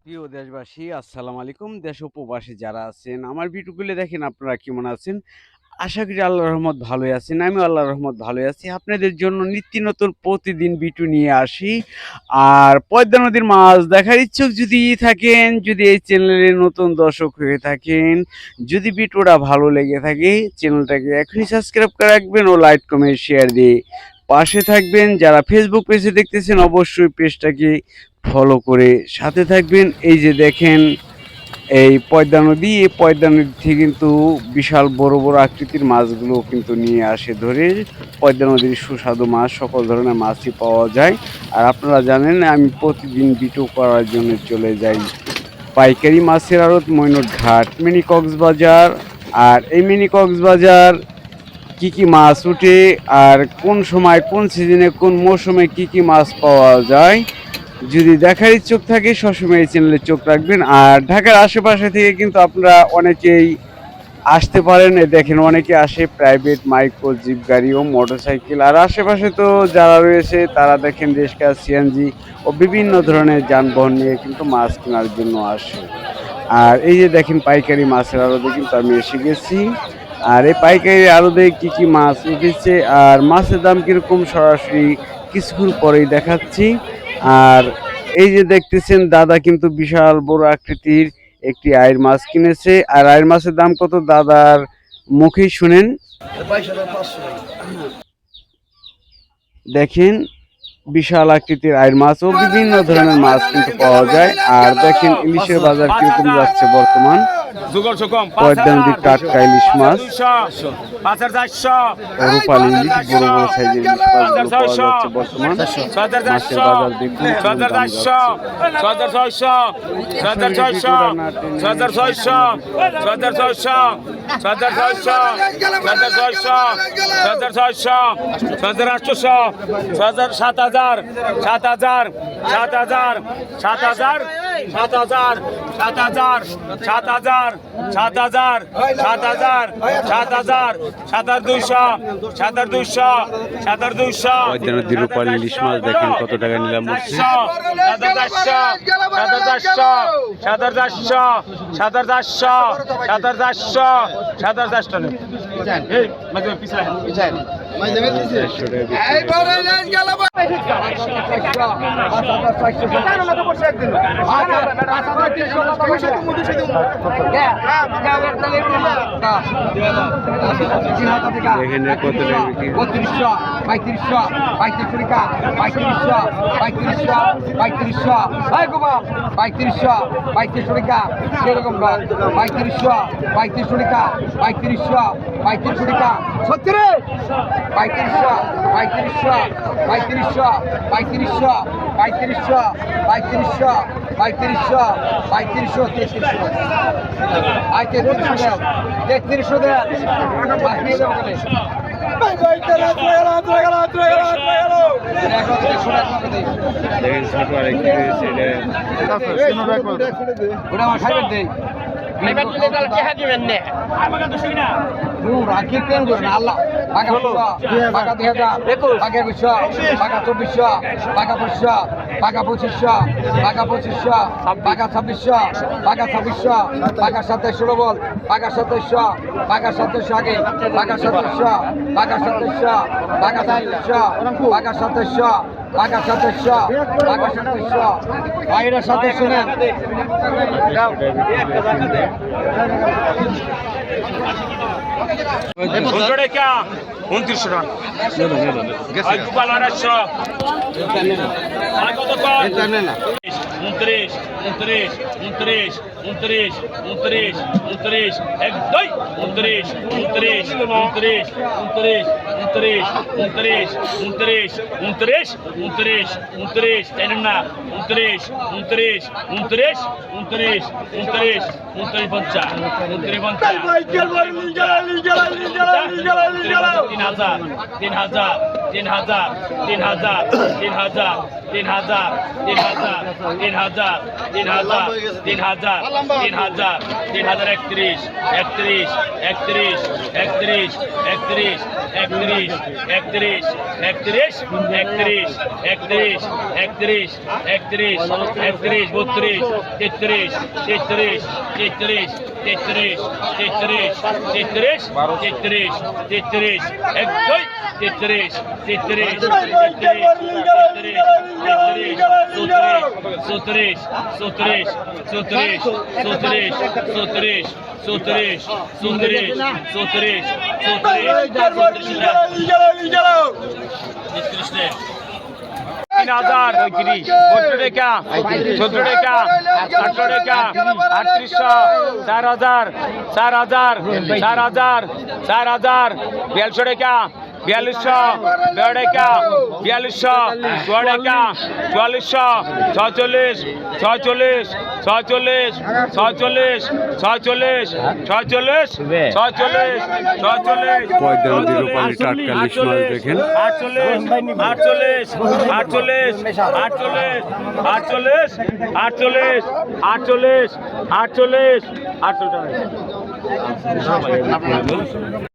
প্রিয় দেশবাসী, আসসালামু আলাইকুম। দেশ ও প্রবাসী যারা আছেন, আমার ভিডিওগুলো দেখেন, আপনারা কেমন আছেন? আশা করি আল্লাহর রহমত ভালোই আছেন। আমিও আল্লাহর রহমত ভালোই আছি। আপনাদের জন্য নিত্য নতুন প্রতিদিন ভিডিও নিয়ে আসি। আর পদ্মা নদীর মাছ দেখার ইচ্ছুক যদি থাকেন, যদি এই চ্যানেলে নতুন দর্শক হয়ে থাকেন, যদি ভিডিওটা ভালো লেগে থাকে, চ্যানেলটাকে এখনই সাবস্ক্রাইব করে রাখবেন ও লাইক কমেন্ট শেয়ার দিয়ে পাশে থাকবেন। যারা ফেসবুক পেজে দেখতেছেন, অবশ্যই পেজটাকে ফলো করে সাথে থাকবেন। এই যে দেখেন, এই পদ্মা নদী, এই পদ্মা নদী থেকে কিন্তু বিশাল বড় বড় আকৃতির মাছগুলো কিন্তু নিয়ে আসে ধরে। পদ্মা নদীর সুস্বাদু মাছ, সকল ধরনের মাছই পাওয়া যায়। আর আপনারা জানেন, আমি প্রতিদিন ভিডিও করার জন্য চলে যাই পাইকারি মাছের আড়ত ময়নট ঘাট, মিনি কক্সবাজার। আর এই মিনি কক্সবাজার কি কি মাছ উঠে, আর কোন সময়, কোন সিজনে, কোন মৌসুমে কি কি মাছ পাওয়া যায়, যদি দেখার ইচ্ছুক থাকে, সবসময় এই চ্যানেলে চোখ রাখবেন। আর ঢাকার আশেপাশে থেকে কিন্তু আপনারা অনেকেই আসতে পারেন। দেখেন, অনেকে আসে প্রাইভেট মাইক্রো জিপ গাড়ি ও মোটরসাইকেল। আর আশেপাশে তো যারা রয়েছে, তারা দেখেন রিক্সা, সিএনজি ও বিভিন্ন ধরনের যানবাহন নিয়ে কিন্তু মাছ কেনার জন্য আসে। আর এই যে দেখেন, পাইকারি মাছের আড়তে কিন্তু আমি এসে গেছি। আর এই পাইকারি আড়তে কি কি মাছ উঠেছে আর মাছের দাম কিরকম, সরাসরি কিছুক্ষণ পরেই দেখাচ্ছি। আর এই যে দেখতেছেন, দাদা কিন্তু বিশাল বড় আকৃতির একটি আইড় মাছ কিনেছে। আর আইড় মাছের দাম কত, দাদার মুখেই শুনেন। দেখেন, বিশাল আকৃতির আইড় মাছ ও বিভিন্ন ধরনের মাছ কিন্তু পাওয়া যায়। আর দেখেন, ইলিশের বাজার কিরকম যাচ্ছে বর্তমান। পদ্মা নদীর টাটকা ইলিশ মাছ, রূপালী ইলিশ, বড় বড় সাইজের ইলিশ মাছগুলো পাওয়া যাচ্ছে বর্তমান। মাছের বাজার দেখুন কেমন দাম যাচ্ছে। পদ্মা নদীর রূপালী ইলিশ মাছ দেখেন কত টাকা নিলাম উঠছে। এখানে কত টাকা বিক্রি? 3200, 3500, 3500 টাকা, 3500, 3500, 3500, এই গোপাল 3500, 3500 টাকা, সেরকম না, 3500, 3500 টাকা, 3500, 3500 টাকা, 36, 3500, 3500, 3500, 3500, 3500, 3500, 3500, 3500, 3300, আই 3300 দেন, 3300 দেন, বাকি দেবো বলে। দেখেন, ছোট আরেকটি রয়েছে, ওটা আমার খাইবেন দেই রাখি প্লেন করে না আল্লাহ টাকা 2000 টাকা 2000 টাকা 2400 টাকা 2500 টাকা 2500 টাকা 2500 টাকা 2600 টাকা 2600 টাকা 2700 বল টাকা 2700 টাকা 2700 আগে টাকা 2700 টাকা 2700 টাকা 2700 টাকা 2700 টাকা 2700 টাকা 2700 বাইরে 2700 নেন 3000 একত্রিশ একত্রিশ একত্রিশ একত্রিশ একত্রিশ একত্রিশ একত্রিশ একত্রিশ বত্রিশ তেত্রিশ তেত্রিশ তেত্রিশ তেত্রিশ তেত্রিশ তেত্রিশ তেত্রিশ তেত্রিশ এক দুই তেত্রিশ তেত্রিশ তেত্রিশ তেত্রিশ চৌত্রিশ চৌত্রিশ চৌত্রিশ চৌত্রিশ চৌত্রিশ চৌত্রিশ চৌত্রিশ চৌত্রিশ চৌত্রিশ চৌত্রিশ 3000 32 টাকা 14 টাকা 18 টাকা 3800 4000 4000 4000 4000 42 টাকা 4200 টাকা 4200 টাকা 4400 46 46 46 46 46 46 46 46 পয়দা নদীর ওপারে টাটকা ইলিশ মাছ দেখেন। 48 48 48 48 48 48 48 48 48